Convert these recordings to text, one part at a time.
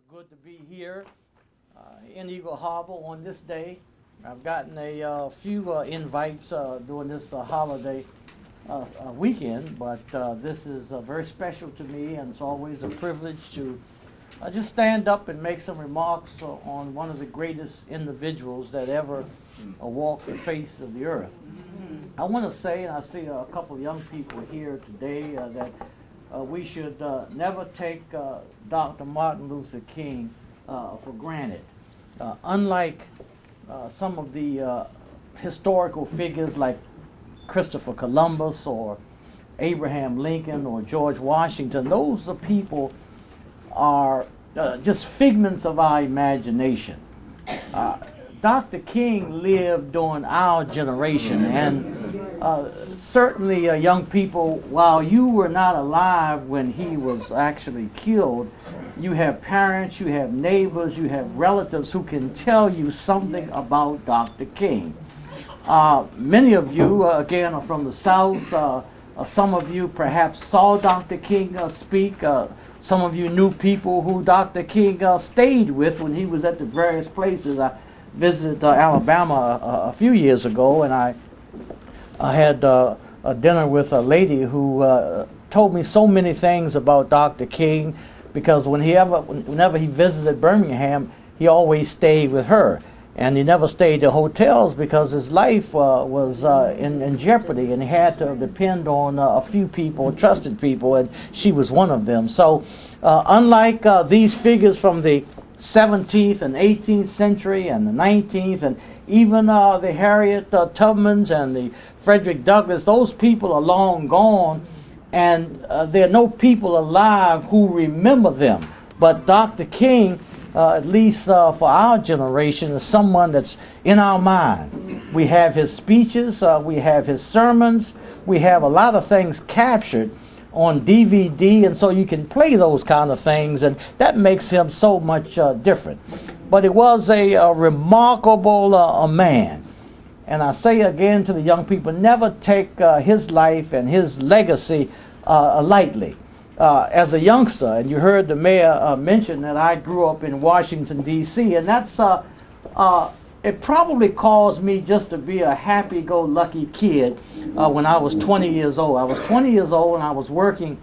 It's good to be here in Eagle Harbor on this day. I've gotten a few invites during this holiday weekend, but this is very special to me, and it's always a privilege to just stand up and make some remarks on one of the greatest individuals that ever walked the face of the earth. I want to say, and I see a couple of young people here today, that we should never take Dr. Martin Luther King for granted. Unlike some of the historical figures like Christopher Columbus or Abraham Lincoln or George Washington, those people are just figments of our imagination. Dr. King lived during our generation, and certainly young people, while you were not alive when he was actually killed, you have parents, you have neighbors, you have relatives who can tell you something about Dr. King. Many of you, again, are from the South. Some of you perhaps saw Dr. King speak. Some of you knew people who Dr. King stayed with when he was at the various places. I visited Alabama a few years ago, and I had a dinner with a lady who told me so many things about Dr. King, because whenever he visited Birmingham, he always stayed with her. And he never stayed at hotels because his life was in jeopardy, and he had to depend on a few people, trusted people, and she was one of them. So unlike these figures from the 17th and 18th century and the 19th, and even the Harriet Tubmans and the Frederick Douglass, those people are long gone, and there are no people alive who remember them. But Dr. King, at least for our generation, is someone that's in our mind. We have his speeches, we have his sermons, we have a lot of things captured on DVD, and so you can play those kind of things, and that makes him so much different. But it was a remarkable a man. And I say again to the young people, never take his life and his legacy lightly. As a youngster, and you heard the mayor mention that I grew up in Washington, D.C., and that's it probably caused me just to be a happy-go-lucky kid when I was 20 years old. I was 20 years old, and I was working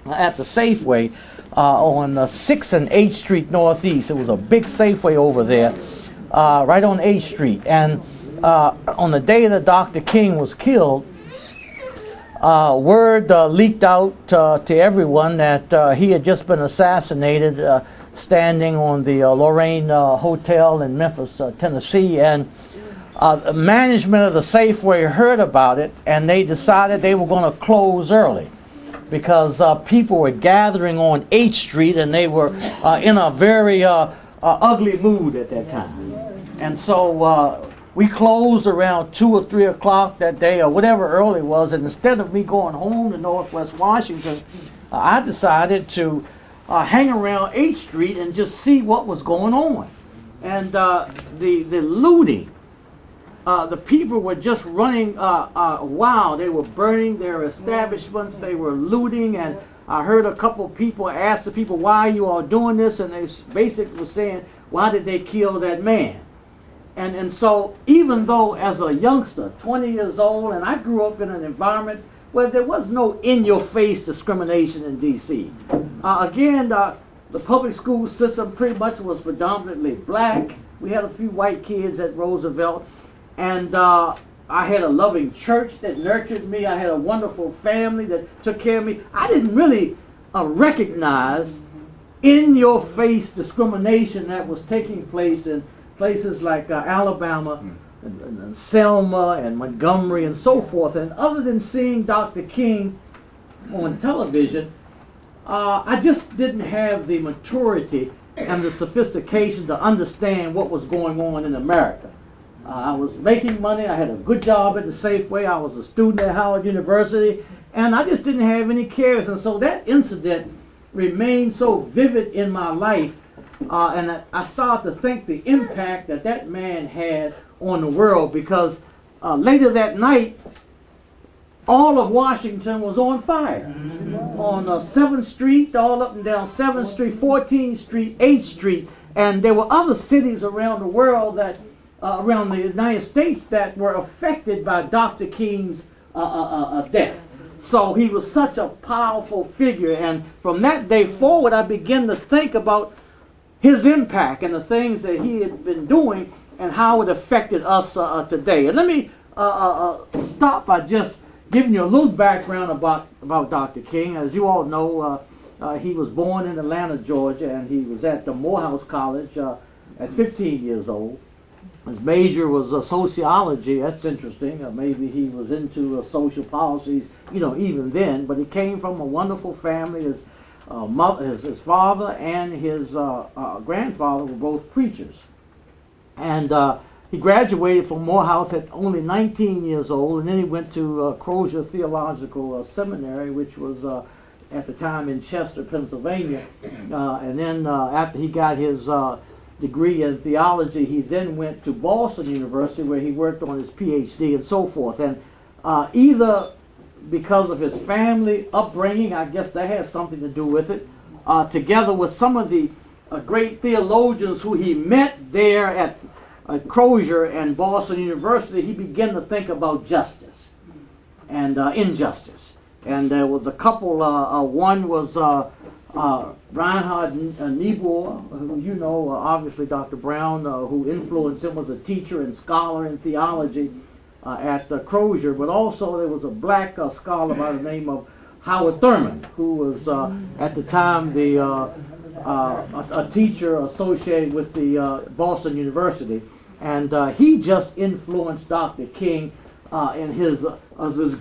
at the Safeway on 6th and 8th Street Northeast. It was a big Safeway over there, right on 8th Street. And on the day that Dr. King was killed, word leaked out to everyone that he had just been assassinated standing on the Lorraine Hotel in Memphis, Tennessee. And the management of the Safeway heard about it, and they decided they were going to close early because people were gathering on 8th Street, and they were in a very ugly mood at that time. And so we closed around 2 or 3 o'clock that day, or whatever early it was, and instead of me going home to Northwest Washington, I decided to hang around 8th Street and just see what was going on. And the looting, the people were just running wild. They were burning their establishments, they were looting, and I heard a couple of people ask the people, why are you all doing this? And they basically were saying, why did they kill that man? And so even though as a youngster, 20 years old, and I grew up in an environment where there was no in-your-face discrimination in D.C. Again, the public school system pretty much was predominantly black. We had a few white kids at Roosevelt, and I had a loving church that nurtured me. I had a wonderful family that took care of me. I didn't really recognize in-your-face discrimination that was taking place in places like Alabama, and Selma, and Montgomery, and so forth. And other than seeing Dr. King on television, I just didn't have the maturity and the sophistication to understand what was going on in America. I was making money. I had a good job at the Safeway. I was a student at Howard University, and I just didn't have any cares. And so that incident remained so vivid in my life. And I started to think the impact that that man had on the world, because later that night, all of Washington was on fire. On 7th Street, all up and down 7th Street, 14th Street, 8th Street. And there were other cities around the world that, around the United States, that were affected by Dr. King's death. So he was such a powerful figure. And from that day forward, I began to think about his impact and the things that he had been doing and how it affected us today. And let me stop by just giving you a little background about Dr. King. As you all know, he was born in Atlanta, Georgia, and he was at the Morehouse College at 15 years old. His major was sociology. That's interesting. Maybe he was into social policies, even then. But he came from a wonderful family. His father and his grandfather were both preachers. And he graduated from Morehouse at only 19 years old, and then he went to Crozier Theological Seminary, which was at the time in Chester, Pennsylvania. And then after he got his degree in theology, he then went to Boston University, where he worked on his PhD and so forth. And either because of his family upbringing, I guess that has something to do with it, together with some of the great theologians who he met there at Crozier and Boston University, he began to think about justice and injustice. And there was a couple, one was Reinhard Niebuhr, who obviously Dr. Brown, who influenced him, was a teacher and scholar in theology at Crozier, but also there was a black scholar by the name of Howard Thurman, who was at the time a teacher associated with the Boston University. And he just influenced Dr. King in his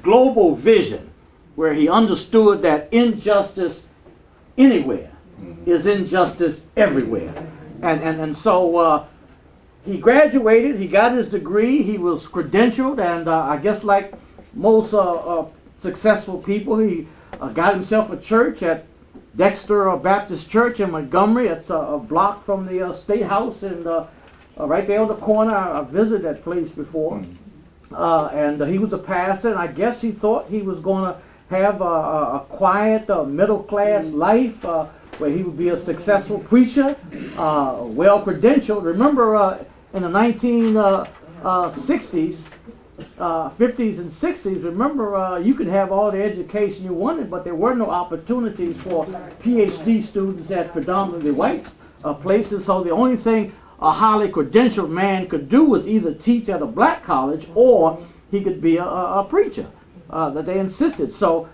global vision, where he understood that injustice anywhere is injustice everywhere. And so he graduated, he got his degree, he was credentialed, and I guess like most successful people, he got himself a church at Dexter Baptist Church in Montgomery. It's a block from the State House, and right there on the corner. I visited that place before. And he was a pastor, and I guess he thought he was going to have a quiet, middle-class life where he would be a successful preacher, well-credentialed. Remember, in the 1960s, 50s and 60s, remember, you could have all the education you wanted, but there were no opportunities for PhD students at predominantly white places. So the only thing a highly credentialed man could do was either teach at a black college or he could be a preacher, that they insisted. So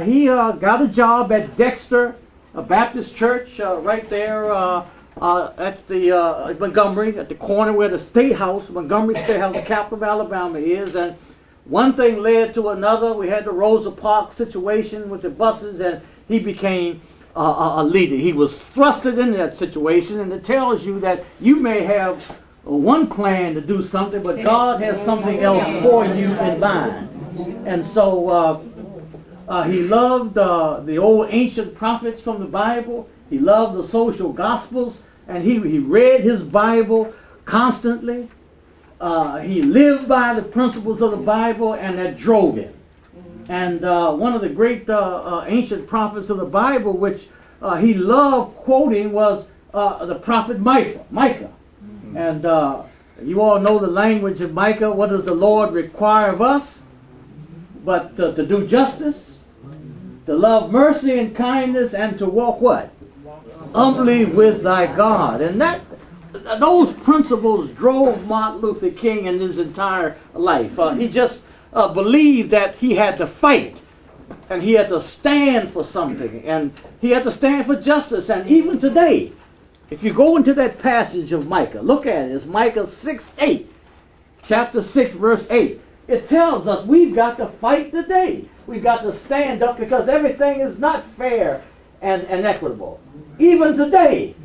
he got a job at Dexter Baptist Church right there at the Montgomery, at the corner where the State House, Montgomery State House, the capital of Alabama is. And one thing led to another. We had the Rosa Parks situation with the buses, and he became a leader. He was thrusted into that situation, and it tells you that you may have one plan to do something, but God has something else for you in mind. And so he loved the old ancient prophets from the Bible. He loved the social gospels, and he read his Bible constantly. He lived by the principles of the Bible, and that drove him. And one of the great ancient prophets of the Bible, which he loved quoting, was the prophet Micah. And you all know the language of Micah. What does the Lord require of us? But to do justice, to love mercy and kindness, and to walk what? Humbly with thy God. And those principles drove Martin Luther King in his entire life. He just believed that he had to fight, and he had to stand for something, and he had to stand for justice. And even today, if you go into that passage of Micah, look at it. It's Micah 6:8, chapter 6, verse 8. It tells us we've got to fight today. We've got to stand up, because everything is not fair and equitable. Even today,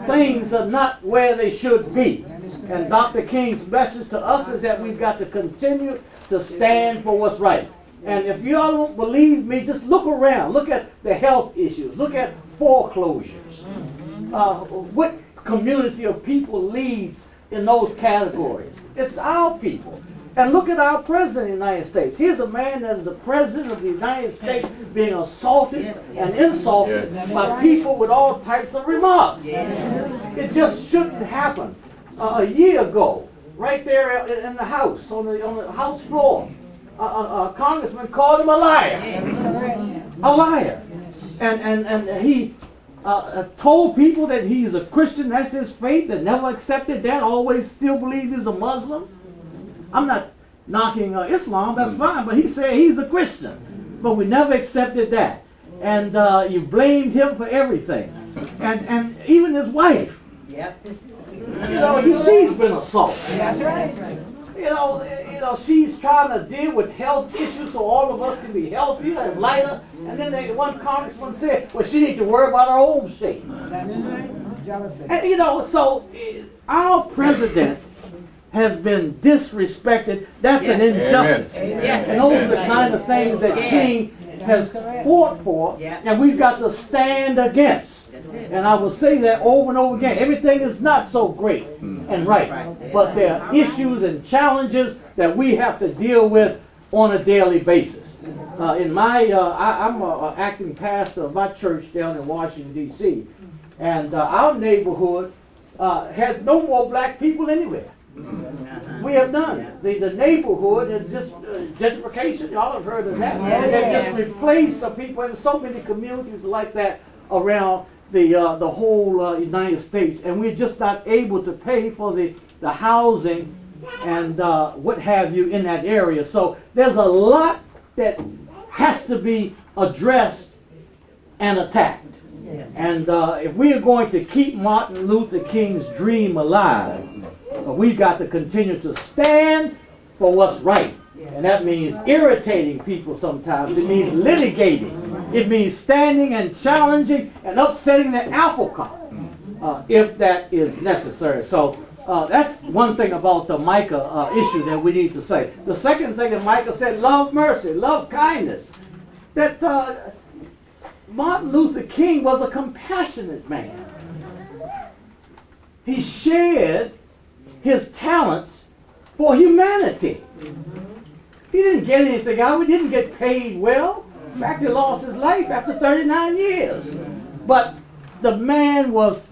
things are not where they should be. And Dr. King's message to us is that we've got to continue to stand for what's right. And if you all don't believe me, just look around. Look at the health issues. Look at foreclosures. What community of people leads in those categories? It's our people. And look at our president of the United States. Here's a man that is the president of the United States being assaulted and insulted by people with all types of remarks. It just shouldn't happen. A year ago, right there in the House, on the House floor, a congressman called him a liar. A liar. And he told people that he's a Christian, that's his faith, that never accepted that, always still believe he's a Muslim. I'm not knocking Islam, that's fine, but he said he's a Christian. But we never accepted that. And you blamed him for everything. And even his wife. Yep. You know, she's been assaulted. That's right. You know, she's trying to deal with health issues so all of us can be healthier and lighter. And then one congressman said, well, she needs to worry about her own state. And you know, so our president has been disrespected. That's an injustice. And those are the kind of things that King has fought for, and we've got to stand against. And I will say that over and over again. Everything is not so great and right, but there are issues and challenges that we have to deal with on a daily basis. I'm an acting pastor of my church down in Washington, D.C., and our neighborhood has no more black people anywhere. We have none. The neighborhood is just gentrification. Y'all have heard of that. They just replaced the people in so many communities like that around the whole United States, and we're just not able to pay for the housing and what have you in that area. So there's a lot that has to be addressed and attacked. And if we are going to keep Martin Luther King's dream alive, we've got to continue to stand for what's right. And that means irritating people sometimes. It means litigating. It means standing and challenging and upsetting the apple cart if that is necessary. So that's one thing about the Micah issue that we need to say. The second thing that Micah said, love mercy, love kindness. That Martin Luther King was a compassionate man. He shared his talents for humanity. He didn't get anything out of it. He didn't get paid well. In fact, he lost his life after 39 years. But the man was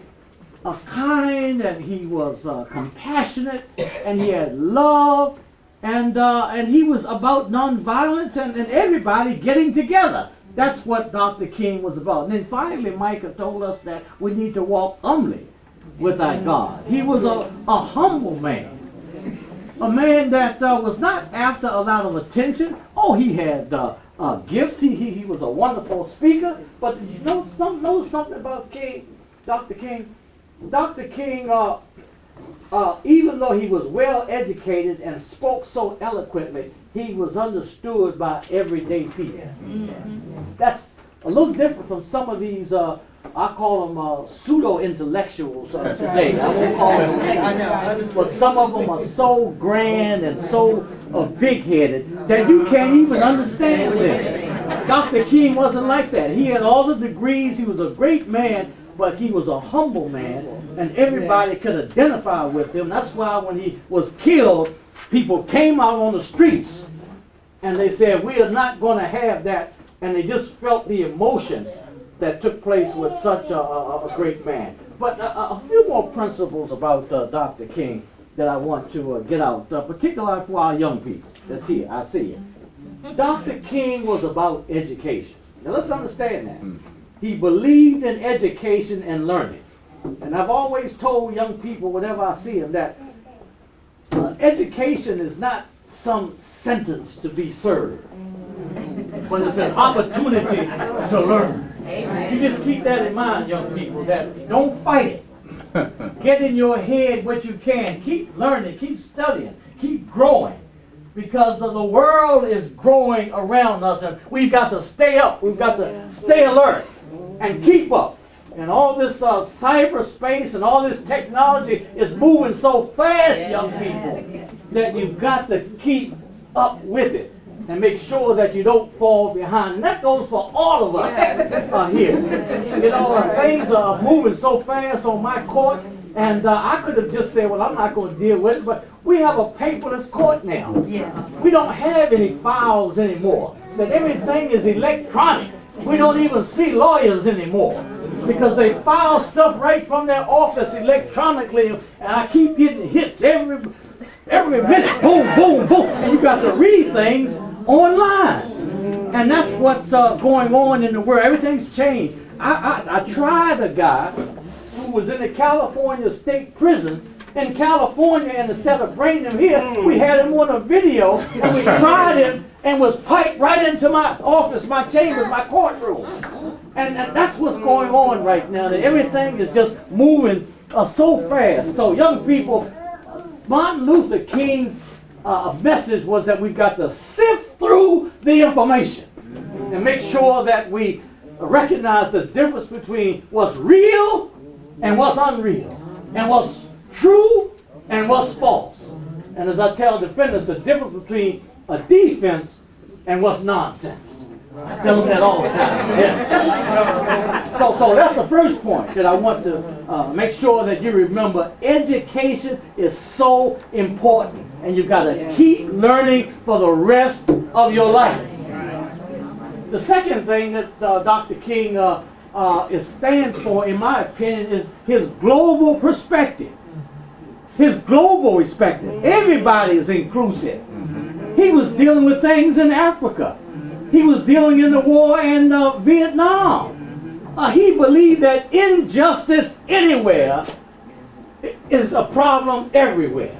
kind, and he was compassionate, and he had love, and he was about nonviolence and everybody getting together. That's what Dr. King was about. And then finally, Micah told us that we need to walk humbly with our God. He was a humble man. A man that was not after a lot of attention. Oh, he had gifts. He was a wonderful speaker. But you know something about Dr. King? Dr. King, even though he was well educated and spoke so eloquently, he was understood by everyday people. That's a little different from some of these, I call them pseudo-intellectuals today. I won't call them that. But some of them are so grand and so big-headed that you can't even understand this. Dr. King wasn't like that. He had all the degrees. He was a great man, but he was a humble man, and everybody could identify with him. That's why when he was killed, people came out on the streets, and they said, we are not going to have that. And they just felt the emotion that took place with such a great man. But a few more principles about Dr. King that I want to get out, particularly for our young people that's here. I see you. Dr. King was about education. Now let's understand that. He believed in education and learning. And I've always told young people whenever I see them that education is not some sentence to be served, but it's an opportunity to learn. You just keep that in mind, young people, that don't fight it. Get in your head what you can. Keep learning, keep studying, keep growing. Because the world is growing around us, and we've got to stay up. We've got to stay alert and keep up. And all this cyberspace and all this technology is moving so fast, young people, that you've got to keep up with it and make sure that you don't fall behind. And that goes for all of us here. You know, things are moving so fast on my court. And I could have just said, well, I'm not going to deal with it, but we have a paperless court now. Yes. We don't have any files anymore. That everything is electronic. We don't even see lawyers anymore because they file stuff right from their office electronically, and I keep getting hits every minute. Boom, boom, boom. And you got to read things online. And that's what's going on in the world. Everything's changed. I tried a guy who was in the California State Prison in California, and instead of bringing him here, we had him on a video, and we tried him and was piped right into my office, my chambers, my courtroom. And that's what's going on right now. That everything is just moving so fast. So young people, Martin Luther King's message was that we've got to sift through the information and make sure that we recognize the difference between what's real and what's unreal, and what's true and what's false. And as I tell defendants, the difference between a defense and what's nonsense. I tell them that all the time. Yeah. So that's the first point that I want to make sure that you remember. Education is so important, and you've got to keep learning for the rest of your life. The second thing that Dr. King stands for, in my opinion, is his global perspective. His global perspective. Everybody is inclusive. He was dealing with things in Africa. He was dealing in the war in Vietnam. He believed that injustice anywhere is a problem everywhere.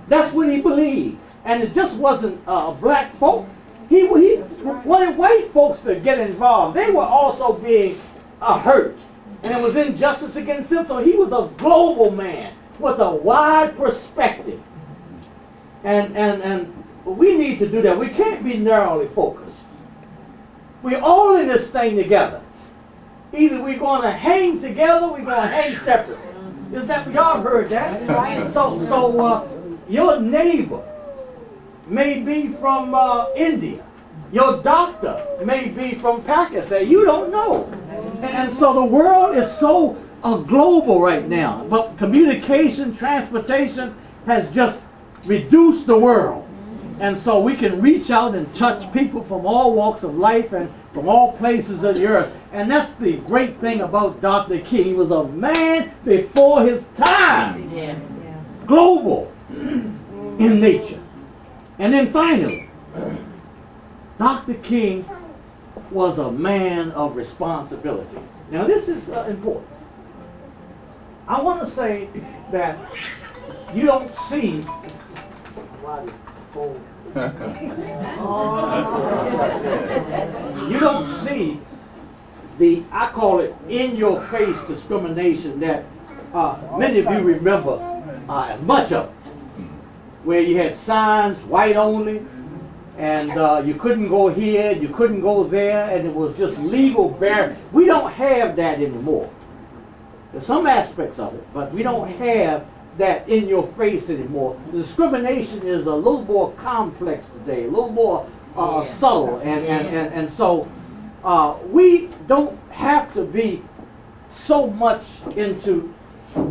That's what he believed. And it just wasn't black folk. He wanted white folks to get involved. They were also being hurt. And it was injustice against them. So he was a global man with a wide perspective. And we need to do that. We can't be narrowly focused. We're all in this thing together. Either we're going to hang together, we're going to hang separate. Is that, y'all heard that? So your neighbor may be from India. Your doctor may be from Pakistan. You don't know. And so the world is so global right now. But communication, transportation has just reduced the world. And so we can reach out and touch people from all walks of life and from all places of the earth. And that's the great thing about Dr. King. He was a man before his time. Yes. Global in nature. And then finally, Dr. King was a man of responsibility. Now this is important. I want to say that you don't see you don't see the, I call it, in-your-face discrimination that many of you remember as much of, where you had signs, white only, and you couldn't go here, you couldn't go there, and it was just legal barrier. We don't have that anymore. There's some aspects of it, but we don't have that in your face anymore. The discrimination is a little more complex today, a little more subtle, and so we don't have to be so much into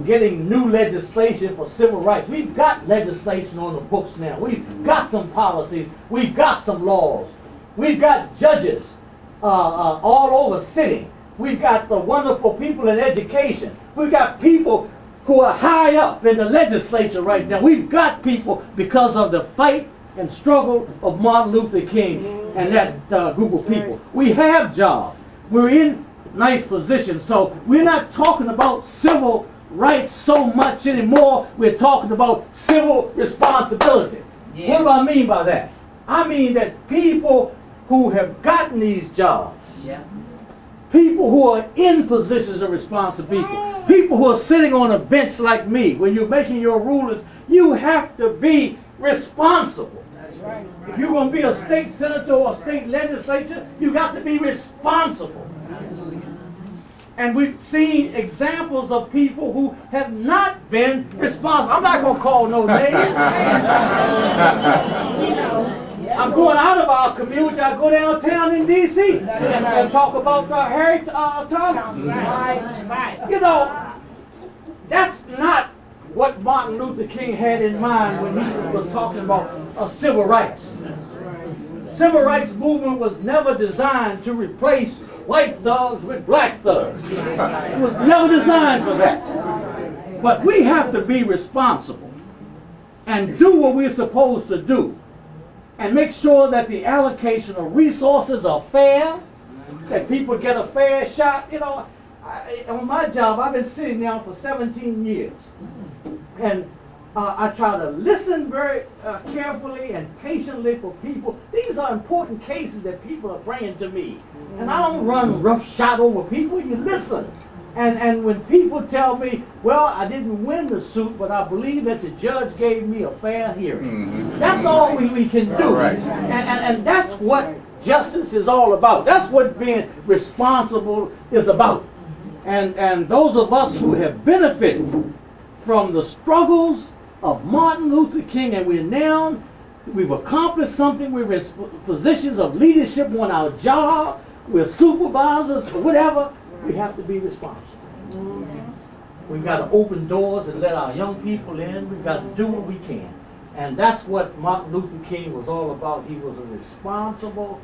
getting new legislation for civil rights. We've got legislation on the books now. We've got some policies. We've got some laws. We've got judges all over sitting. We've got the wonderful people in education. We've got people who are high up in the legislature right now. We've got people because of the fight and struggle of Martin Luther King and that group of people. We have jobs. We're in nice positions. So we're not talking about civil rights so much anymore. We're talking about civil responsibility. Yeah. What do I mean by that? I mean that people who have gotten these jobs, people who are in positions of responsibility, people who are sitting on a bench like me, when you're making your rulings, you have to be responsible. That's right. If you're going to be a state senator or a state legislature, you got to be responsible. And we've seen examples of people who have not been responsible. I'm not going to call no names. I'm going out of our community. I go downtown in D.C. and talk about Harry Thomas. Right. You know, that's not Martin Luther King had in mind when he was talking about civil rights. Civil rights movement was never designed to replace white thugs with black thugs. It was never designed for that. But we have to be responsible and do what we're supposed to do and make sure that the allocation of resources are fair, that people get a fair shot. You know, on my job, I've been sitting down for 17 years. And I try to listen very carefully and patiently for people. These are important cases that people are bringing to me. And I don't run roughshod over people. You listen. And when people tell me, well, I didn't win the suit, but I believe that the judge gave me a fair hearing. That's all we can do. Right. And that's what justice is all about. That's what being responsible is about. And those of us who have benefited from the struggles of Martin Luther King, and we've accomplished something, we're in positions of leadership on our job, we're supervisors, or whatever, we have to be responsible. We've got to open doors and let our young people in. We've got to do what we can. And that's what Martin Luther King was all about. He was a responsible